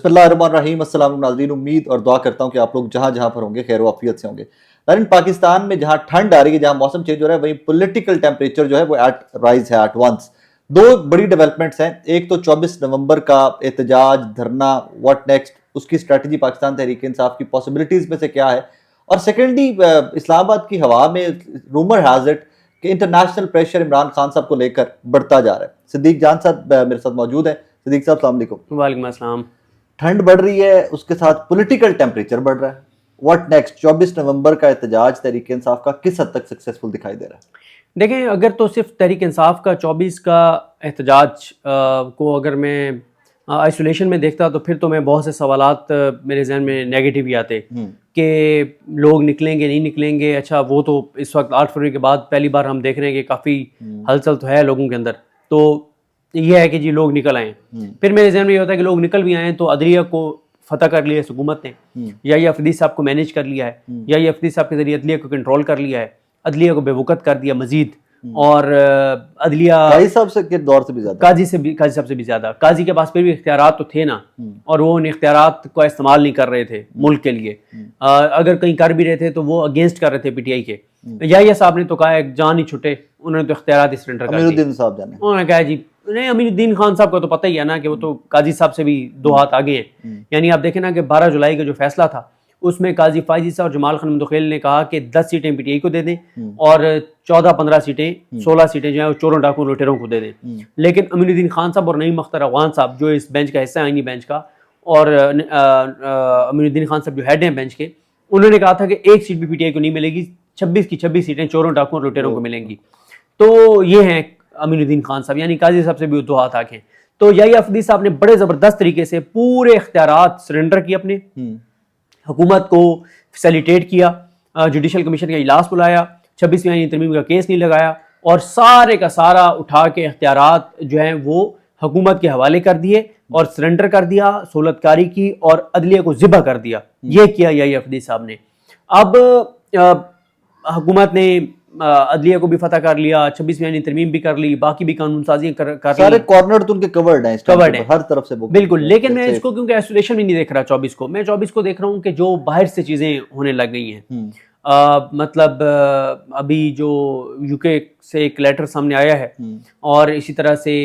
बिस्मिल्लाहिर्रहमानिर्रहीम। अस्सलाम नाज़रीन, उम्मीद और दुआ करता हूँ कि आप लोग जहाँ जहाँ पर होंगे खैर वाफियत से होंगे। नाज़रीन, पाकिस्तान में जहाँ ठंड आ रही है, जहाँ मौसम चेंज हो रहा है, वहीं पॉलिटिकल टेम्परेचर जो है वो एट राइज है एट वंस। दो बड़ी डेवलपमेंट्स हैं। एक तो 24 नवंबर का एहतजाज, धरना, व्हाट नेक्स्ट, उसकी स्ट्रैटेजी पाकिस्तान तहरीक इंसाफ की पॉसिबिलिटीज में से क्या है। और सेकेंडली, इस्लामाबाद की हवा में रूमर हैज इट कि इंटरनेशनल प्रेशर इमरान खान साहब को लेकर बढ़ता जा रहा है। सिद्दीक जान साहब मेरे साथ मौजूद है। सिद्दीक साहब, अस्सलाम वालेकुम। वालेकुम अस्सलाम। ठंड बढ़ रही है, उसके साथ पॉलिटिकल टेम्परेचर बढ़ रहा है। What next? 24 नवंबर का एहतजाज तहरीक इंसाफ का किस हद तक सक्सेसफुल दिखाई दे रहा है? देखें, अगर तो सिर्फ तहरीक इंसाफ का 24 का एहतजाज को अगर मैं आइसोलेशन में देखता तो फिर तो मैं बहुत से सवालात मेरे जहन में नेगेटिव ही आते कि लोग निकलेंगे नहीं निकलेंगे। अच्छा, वो तो इस वक्त 8 फरवरी के बाद पहली बार हम देख रहे हैं कि काफ़ी हलचल तो है लोगों के अंदर। तो यह है कि जी लोग निकल आए। फिर मेरे जहन में ये होता है कि लोग निकल भी आए तो अदलिया को फतह कर लिया हुकूमत ने, या ये अफदी साहब को मैनेज कर लिया है, या ये अफदी साहब के जरिए अदलिया को कंट्रोल कर लिया है, अदलिया को बेवकत कर दिया मजीद। और अदलिया काजी साहब से के दौर से भी ज्यादा, काजी साहब से भी ज्यादा, काजी के पास फिर भी इख्तियारात तो थे ना, और वो उन इख्तियारात को इस्तेमाल नहीं कर रहे थे मुल्क के लिए। अगर कहीं कर भी रहे थे तो वो अगेंस्ट कर रहे थे पीटीआई के। या साहब ने तो कहा जान ही छुटे, उन्होंने तो इख्तियारात सरेंडर कर दिए। उन्होंने कहा जी नहीं, अमीरुद्दीन खान साहब को तो पता ही है ना कि वो तो काजी साहब से भी दो हाथ आगे हैं। यानी आप देखें ना कि 12 जुलाई का जो फैसला था उसमें काजी फायजी साहब और जमाल खान मुंतखिल ने कहा कि 10 सीटें पीटीआई को दे दें और 14-15 सीटें 16 सीटें जो है चोरों डाकुओं लुटेरों को दे दें। लेकिन अमीरुद्दीन खान साहब और नईम अख्तर अफगान साहब जो इस बेंच का हिस्सा है, आईनी बेंच का, और अमीरुद्दीन खान साहब जो हेड हैं बेंच के, उन्होंने कहा था कि एक सीट भी पीटीआई को नहीं मिलेगी, 26 की 26 सीटें चोरों डाकुओं और लुटेरों को मिलेंगी। तो ये हैं अमीरुद्दीन खान साहब, यानी काजी साहब से भी दो हाथ आंखें। तो यही अफदी साहब ने बड़े जबरदस्त तरीके से पूरे इख्तियारात सरेंडर किए अपने, हुकूमत को फैसिलिटेट किया, जुडिशल कमीशन का इजलास बुलाया, 26वीं आईनी तरमीम का केस नहीं लगाया, और सारे का सारा उठा के इख्तियारात जो हैं वो हुकूमत के हवाले कर दिए और सरेंडर कर दिया, सहूलतकारी की और अदलिया को ज़िबा कर दिया। ये किया यही अफदी साहब ने। अब हुकूमत ने अदलिया को भी फतह कर लिया, 26वीं आईनी तरमीम भी कर ली, बाकी भी कानून साजी कर सारे कॉर्नर तो उनके कवर्ड हैं, कवर्ड है हर तरफ से बिल्कुल। लेकिन मैं इसको क्योंकि आइसोलेशन में नहीं देख रहा 24 को, मैं 24 को देख रहा हूँ कि जो बाहर से चीज़ें होने लग गई हैं। मतलब अभी जो यूके से एक लेटर सामने आया है, और इसी तरह से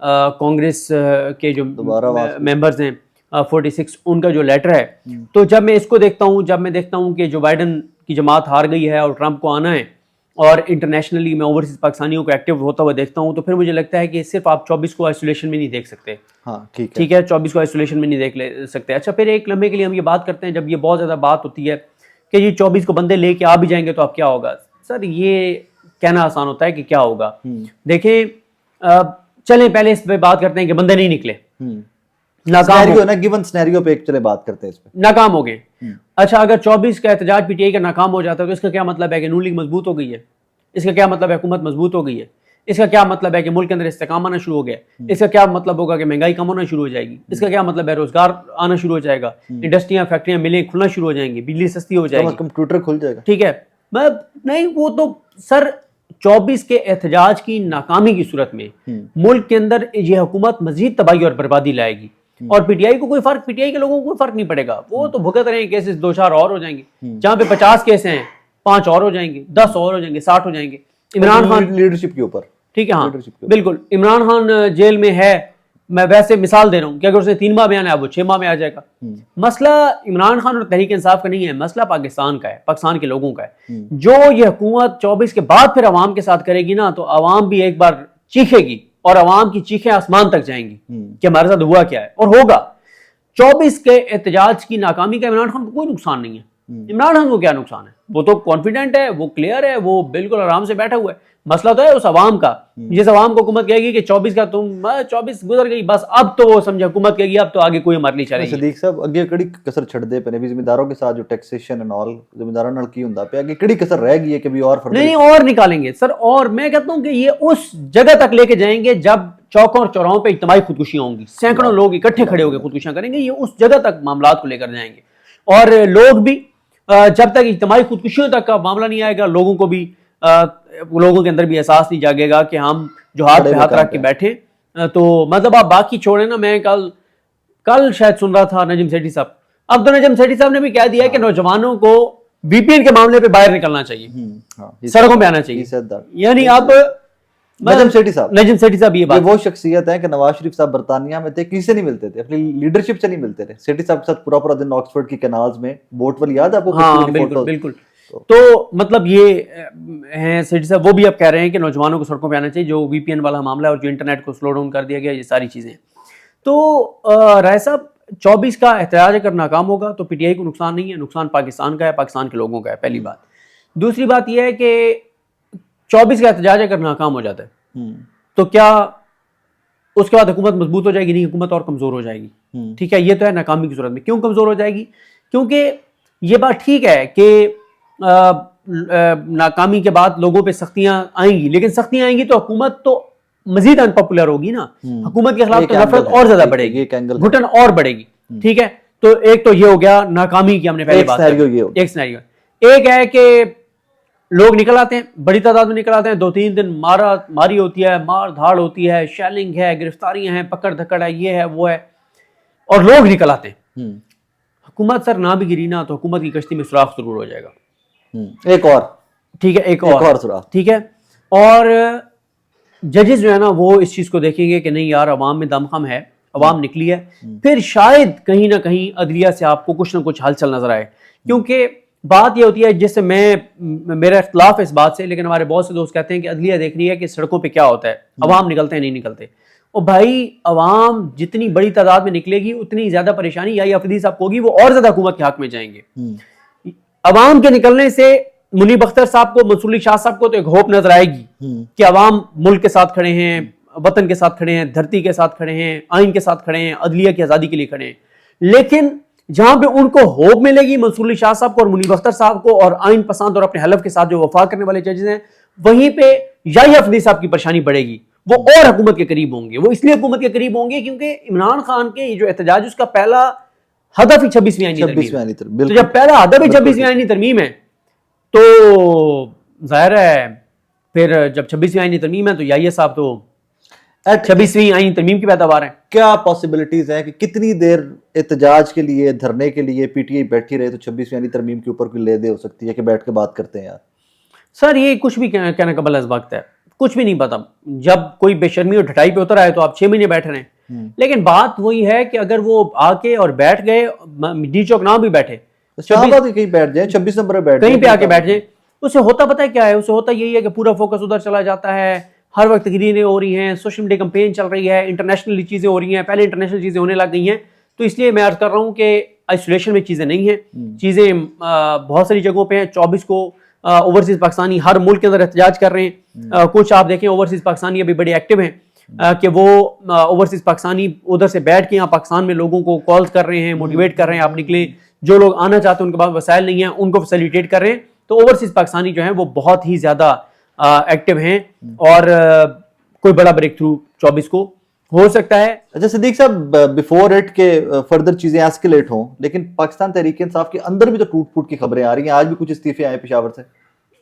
कांग्रेस के जो मेंबर्स हैं 46, उनका जो लेटर है, तो जब मैं इसको देखता हूँ, जब मैं देखता हूँ कि जो बाइडन की जमात हार गई है और ट्रंप को आना है, और इंटरनेशनली मैं ओवरसीज पाकिस्तानियों को एक्टिव होता हुआ देखता हूँ, तो फिर मुझे लगता है कि सिर्फ आप 24 को आइसोलेशन में नहीं देख सकते। हाँ, ठीक है, 24 को आइसोलेशन में नहीं देख सकते। अच्छा, फिर एक लम्हे के लिए हम ये बात करते हैं, जब ये बहुत ज़्यादा बात होती है कि ये 24 को बंदे लेके आ भी जाएंगे तो अब क्या होगा। सर, ये कहना आसान होता है कि क्या होगा। देखें, चलें पहले इस पर बात करते हैं कि बंदे नहीं निकले, सिनेरियो पे चले बात करते हैं, इस पे नाकाम हो गए। अच्छा, अगर 24 का एहतजाज पीटीआई का नाकाम हो जाता है तो इसका क्या मतलब है कि नून लीग मजबूत हो गई है? इसका क्या मतलब है हुकूमत मजबूत हो गई है? इसका क्या मतलब है कि मुल्क के अंदर इस्तेकाम आना शुरू हो गया? इसका क्या मतलब होगा कि महंगाई कम होना शुरू हो जाएगी? इसका क्या मतलब है रोजगार आना शुरू हो जाएगा, इंडस्ट्रियां फैक्ट्रियां मिलें खुलना शुरू हो जाएंगी, बिजली सस्ती हो जाएगी, कंप्यूटर खुल जाएगा। ठीक है, मैं नहीं, वो तो सर 24 के एहतजाज की नाकामी की सूरत में मुल्क के अंदर ये हुकूमत मजीद तबाही और बर्बादी लाएगी, और पीटीआई को कोई फर्क, पीटीआई के लोगों को कोई फर्क नहीं पड़ेगा। वो तो भुगत रहे हैं केसेस, 2-4 और हो जाएंगे। जहां पे 50 केस हैं 5 और हो जाएंगे, 10 और हो जाएंगे, 60 हो जाएंगे। इमरान खान लीडरशिप के ऊपर, ठीक है, हाँ बिल्कुल, इमरान खान जेल में है, मैं वैसे मिसाल दे रहा हूँ कि अगर उसने 3 माह बयान है, अब वो 6 माह में आ जाएगा। मसला इमरान खान और तहरीक इंसाफ का नहीं है, मसला पाकिस्तान का है, पाकिस्तान के लोगों का है। जो ये हुकूमत 24 के बाद फिर अवाम के साथ करेगी ना, तो अवाम भी एक बार चीखेगी, और अवाम की चीखें आसमान तक जाएंगी कि हमारे साथ हुआ क्या है, और होगा। 24 के एहतजाज की नाकामी का इमरान खान को कोई नुकसान नहीं है। इमरान खान को क्या नुकसान है? वो तो कॉन्फिडेंट है, वो क्लियर है, वो बिल्कुल आराम से बैठा हुआ है। मसला तो है उस अवाम का, जिस अवाम को हुकूमत कहेगी कि 24 का तुम 24 गुजर गई, बस अब तो वो समझे हुकूमत कहेगी अब तो आगे कोई हमारे लिए चलेगी। सदीक साहब, अगे कड़ी कसर छड़ दे पे जिम्मेदारों के साथ जो टैक्सेशन एंड ऑल जिम्मेदारों नाल की हुंदा पे, आगे कड़ी कसर रह गई है कि भी और नहीं और निकालेंगे सर। और मैं कहता हूं कि ये उस जगह तक लेके जाएंगे जब चौकों और चौराहों पे इज्तिमाई खुदकुशियां होंगी, सैकड़ों लोग इकट्ठे खड़े होकर खुदकुशियां करेंगे, ये उस जगह तक मामला को लेकर जाएंगे। और लोग भी जब तक इज्तिमाई खुदकुशियों तक का मामला नहीं आएगा, लोगों को भी लोगों के अंदर भी एहसास नहीं जागेगा कि हम जो हाथ पे हाथ रख के बैठे। तो मतलब आप बाकी छोड़े ना, मैं कल कल शायद सुन रहा था नजीम सेठी साहब, अब तो नजीम सेठी साहब ने भी कह दिया है कि नौजवानों को वीपीएन के मामले पे बाहर निकलना चाहिए, सड़कों पे आना चाहिए। यानी अब नजीम सेठी साहब ये बात, वो शख्सियत है कि नवाज शरीफ साहब बरतानिया में थे, किसी से नहीं मिलते थे, अपनी लीडरशिप से नहीं मिलते थे। सेठी साहब के साथ पूरा दिन ऑक्सफोर्ड की कैनाल्स में बोट वाली, याद है आपको? हाँ बिल्कुल बिल्कुल। तो मतलब ये हैं सेठी साहब, वो भी अब कह रहे हैं कि नौजवानों को सड़कों पे आना चाहिए, जो वीपीएन वाला मामला है और जो इंटरनेट को स्लो डाउन कर दिया गया, ये सारी चीजें। तो राय साहब 24 का एहतजाज अगर नाकाम होगा तो पीटीआई को नुकसान नहीं है, नुकसान पाकिस्तान का है, पाकिस्तान के लोगों का है, पहली बात। दूसरी बात यह है कि 24 का एहतजाज अगर नाकाम हो जाता है तो क्या उसके बाद हुकूमत मजबूत हो जाएगी? नहीं, हुकूमत और कमजोर हो जाएगी। ठीक है, ये तो है नाकामी की सूरत में। क्यों कमजोर हो जाएगी? क्योंकि ये बात ठीक है कि नाकामी के बाद लोगों पे सख्तियां आएंगी, लेकिन सख्तियां आएंगी तो हुकूमत तो मजीद अनपॉपुलर होगी ना, हुकूमत के खिलाफ तो नफरत और ज्यादा बढ़ेगी, घुटन और बढ़ेगी। ठीक है, तो एक तो ये हो गया नाकामी की हमने पहले बात, एक सिनेरियो। एक है कि लोग निकल आते हैं, बड़ी तादाद में निकल आते हैं, 2-3 दिन मारी होती है, मार धाड़ होती है, शेलिंग है, गिरफ्तारियां हैं, पकड़ धकड़ है, ये है वो है, और लोग निकल आते हैं। हुकूमत सर ना भी गिरी ना तो हुकूमत की कश्ती में सुराख जरूर हो जाएगा। एक और, ठीक है, एक और सुराख, ठीक है। और जजेस जो है ना वो इस चीज को देखेंगे कि नहीं यार अवाम में दमखम है, अवाम निकली है, फिर शायद कहीं ना कहीं अदलिया से आपको कुछ ना कुछ हलचल नजर आए। क्योंकि बात ये होती है, जिससे मेरा इख्तलाफ है इस बात से, लेकिन हमारे बहुत से दोस्त कहते हैं कि अदलिया देख रही है कि सड़कों पे क्या होता है, अवाम निकलते हैं नहीं निकलते। और भाई अवाम जितनी बड़ी तादाद में निकलेगी उतनी ज्यादा परेशानी या अफरीदी साहब को होगी, वो और ज्यादा हुकूमत के हक में जाएंगे। अवाम के निकलने से मुनीब अख्तर साहब को, मंसूर अली शाह साहब को तो एक होप नजर आएगी कि अवाम मुल्क के साथ खड़े हैं, वतन के साथ खड़े हैं, धरती के साथ खड़े हैं, आइन के साथ खड़े हैं, अदलिया की आजादी के लिए खड़े हैं। लेकिन जहां पे उनको होप मिलेगी मंसूर अली शाह साहब को और मुनीब अख्तर साहब को और आइन पसंद और अपने हलफ के साथ जो वफा करने वाले जजेस हैं, वहीं पे याहिया अफरीदी साहब की परेशानी बढ़ेगी। वो और हुकूमत के करीब होंगे। वो इसलिए हुकूमत के करीब होंगे क्योंकि इमरान खान के ये जो एहतजाज, उसका पहला हदफ ही 26वीं आईनी तरमीम। तो जब पहला हदफ ही 26वीं आईनी तरमीम है तो जाहिर है फिर जब 26वीं आईनी तरमीम है तो याहिया साहब तो 26वीं आईनी तरमीम की पैदावार है। क्या पॉसिबिलिटीज है कि कितनी देर एहतजाज के लिए, धरने के लिए पीटीआई बैठी रहे तो 26वीं आईनी तरमीम के ऊपर कोई ले दे हो सकती है कि बैठ के बात करते हैं यार? सर ये कुछ भी कहना कबल अज़ वक्त है, कुछ भी नहीं पता। जब कोई बेशर्मी और ढटाई पे उतर आए तो आप 6 महीने बैठ रहे हैं। लेकिन बात वही है कि अगर वो आके और बैठ गए, डी चौक ना भी बैठे, कहीं बैठ जाए, 26 नंबर पे बैठ, कहीं पे आके बैठ जाए, उससे होता पता है क्या है? उससे होता यही है कि पूरा फोकस उधर चला जाता है। हर वक्त तकरीरें हो रही हैं, सोशल मीडिया कैंपेन चल रही है, इंटरनेशनल चीजें हो रही हैं, पहले इंटरनेशनल चीजें होने लग गई हैं। तो इसलिए मैं अर्ज कर रहा हूँ कि आइसोलेशन में चीजें नहीं हैं, चीजें बहुत सारी जगहों पे हैं। 24 को ओवरसीज पाकिस्तानी हर मुल्क के अंदर एहतजाज कर रहे हैं। कुछ आप देखें ओवरसीज पाकिस्तानी अभी बड़े एक्टिव हैं कि वो ओवरसीज पाकिस्तानी उधर से बैठ के यहाँ पाकिस्तान में लोगों को कॉल्स कर रहे हैं, मोटिवेट कर रहे हैं आप निकले। जो लोग आना चाहते हैं उनके पास वसाइल नहीं है, उनको फैसिलिटेट कर रहे हैं। तो ओवरसीज पाकिस्तानी जो है वो बहुत ही ज्यादा एक्टिव हैं और कोई बड़ा ब्रेक थ्रू 24 को हो सकता है। अच्छा सिद्दीक साहब, बिफोर इट के फर्दर चीजें एस्केलेट हों, लेकिन पाकिस्तान तहरीक इंसाफ के अंदर भी तो टूट फूट की खबरें आ रही हैं। आज भी कुछ इस्तीफे आए पेशावर से।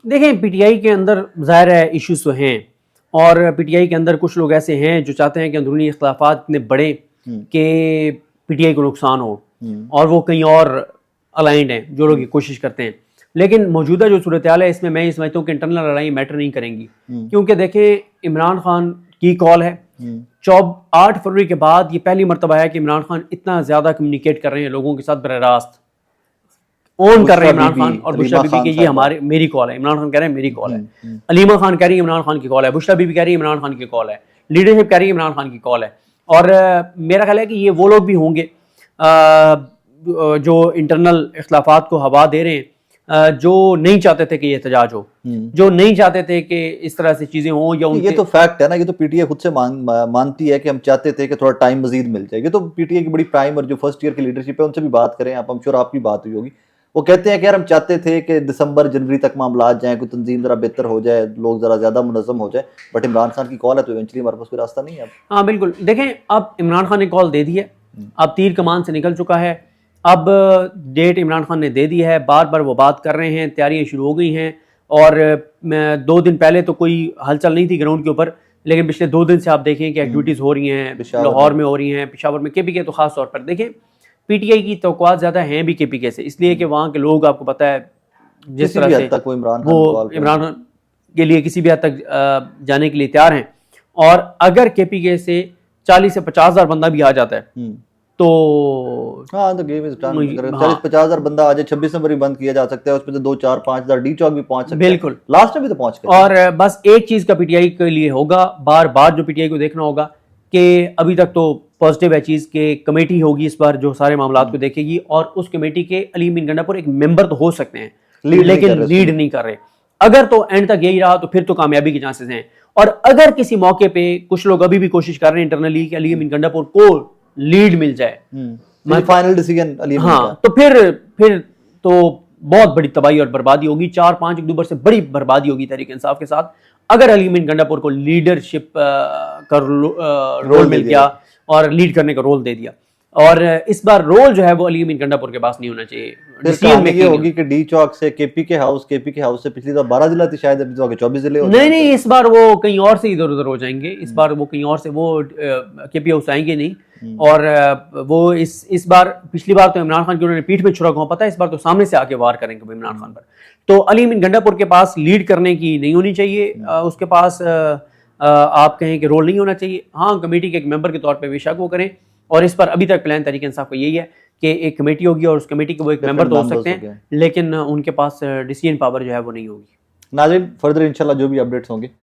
देखें पीटीआई के अंदर जाहिर है इश्यूज तो हैं, और पीटीआई के अंदर कुछ लोग ऐसे हैं जो चाहते हैं कि अंदरूनी इख्तिलाफात इतने बड़े कि पीटीआई को नुकसान हो, और वो कहीं और अलाइंड हैं जो लोग ये कोशिश करते हैं। लेकिन मौजूदा जो सूरत हाल है इसमें मैं ये समझता हूँ कि इंटरनल लड़ाई मैटर नहीं करेंगी, क्योंकि देखें इमरान खान की कॉल है। 8 फरवरी के बाद ये पहली मरतबा है कि इमरान खान इतना ज्यादा कम्युनिकेट कर रहे हैं लोगों के साथ, बराह रास्त ऑन कर रहे हैं इमरान खान और बुशरा बीबी के ये मेरी कॉल है। इमरान खान कह रहे हैं मेरी कॉल है, अलीमा खान कह रही है इमरान खान की कॉल है, बुशरा बीबी कह रही है इमरान खान की कॉल है, लीडरशिप कह रही है इमरान खान की कॉल है। और मेरा ख्याल है कि ये वो लोग भी होंगे जो इंटरनल इख्तिलाफात को हवा दे रहे हैं, जो नहीं चाहते थे कि ये एहतजाज हो, जो नहीं चाहते थे कि इस तरह से चीजें हों। या ये तो फैक्ट है ना, ये तो पीटीआई खुद से मानती है कि हम चाहते थे कि थोड़ा टाइम मजीद मिल जाए। ये तो पीटीआई की बड़ी प्राइम और जो फर्स्ट ईयर की लीडरशिप है उनसे भी बात करें आप, I'm sure आपकी बात हुई होगी। वो कहते हैं कि यार हम चाहते थे कि दिसंबर जनवरी तक मामला जाए, कोई तंजीम जरा बेहतर हो जाए, लोग जरा ज्यादा मुनज़्ज़म हो जाए, बट इमरान खान की कॉल है तो इवेंचुअली हमारे पास कोई रास्ता नहीं है। हाँ बिल्कुल, देखें अब इमरान खान ने कॉल दे दी है, अब तीर कमान से निकल चुका है, अब डेट इमरान खान ने दे दी है, बार बार वो बात कर रहे हैं, तैयारियां शुरू हो गई हैं। और 2 दिन पहले तो कोई हलचल नहीं थी ग्राउंड के ऊपर, लेकिन पिछले 2 दिन से आप देखें कि एक्टिविटीज़ हो रही हैं, पेशावर लाहौर में हो रही हैं, पेशावर में, केपीके तो खास तौर पर देखें पीटीआई की तौक़ुआत ज़्यादा हैं भी केपीके से, इसलिए कि वहाँ के लोग आपको पता है जिस किसी भी तरह हद से तक वो वो इमरान खान के लिए किसी भी हद तक जाने के लिए तैयार हैं। और अगर केपीके से 40 से 50 हज़ार बंदा भी आ जाता है तो हाँ, तो गेम इज डन। अगर हाँ। 40-50 हज़ार बंदा आ जाए, 26 नंबर भी बंद किया जा सकता है, उसमें तो 2-4-5 हज़ार डी चौक भी पहुंच सकता है। बिल्कुल। लास्ट में भी तो पहुंच गए। और बस एक चीज़ का पीटीआई के लिए होगा, बार बार जो पीटीआई को देखना होगा कि अभी तक तो पॉजिटिव है चीज़ कि कमेटी होगी इस बार जो सारे मामला को देखेगी, और उस कमेटी के अली मीन गंडापुर एक मेंबर तो हो सकते हैं लेकिन लीड नहीं कर रहे। अगर तो एंड तक यही रहा तो फिर तो कामयाबी के चांसेस हैं। और अगर किसी मौके पे कुछ लोग अभी भी कोशिश कर रहे हैं इंटरनली कि अली मीन गंडापुर को लीड मिल जाए, फाइनल डिसीजन अली मीन हाँ, तो फिर तो बहुत बड़ी तबाही और बर्बादी होगी। 4-5 अक्टूबर से बड़ी बर्बादी होगी तहरीक इंसाफ के साथ, अगर अली मीन गंडापुर को लीडरशिप का रोल मिल गया और लीड करने का रोल दे दिया। और इस बार रोल जो है वो अली मीन गंडापुर के पास नहीं होना चाहिए। डिसीजन में ये होगी कि डी चौक से केपी के हाउस से पिछली तो 12 जिला थी शायद, अभी तो आगे 24 जिले हो नहीं नहीं, इस बार वो कहीं और से इधर उधर हो जाएंगे। इस बार वो कहीं और से वो केपी हाउस आएंगे नहीं। और वो इस बार, पिछली बार तो इमरान खान की उन्होंने पीठ में छुरा घोंपा था, इस बार तो सामने से आके वार करेंगे इमरान खान पर। तो अली मीन गंडापुर के पास लीड करने की नहीं होनी चाहिए, उसके पास आप कहें कि रोल नहीं होना चाहिए। हाँ, कमेटी के एक मेंबर के तौर पे बेशक वो करें, और इस पर अभी तक प्लान तहरीक इंसाफ का यही है कि एक कमेटी होगी और उस कमेटी के वो एक मेंबर तो हो सकते हैं, लेकिन उनके पास डिसीजन पावर जो है वो नहीं होगी। नाज़रीन, फर्दर इंशाल्लाह जो भी अपडेट्स होंगे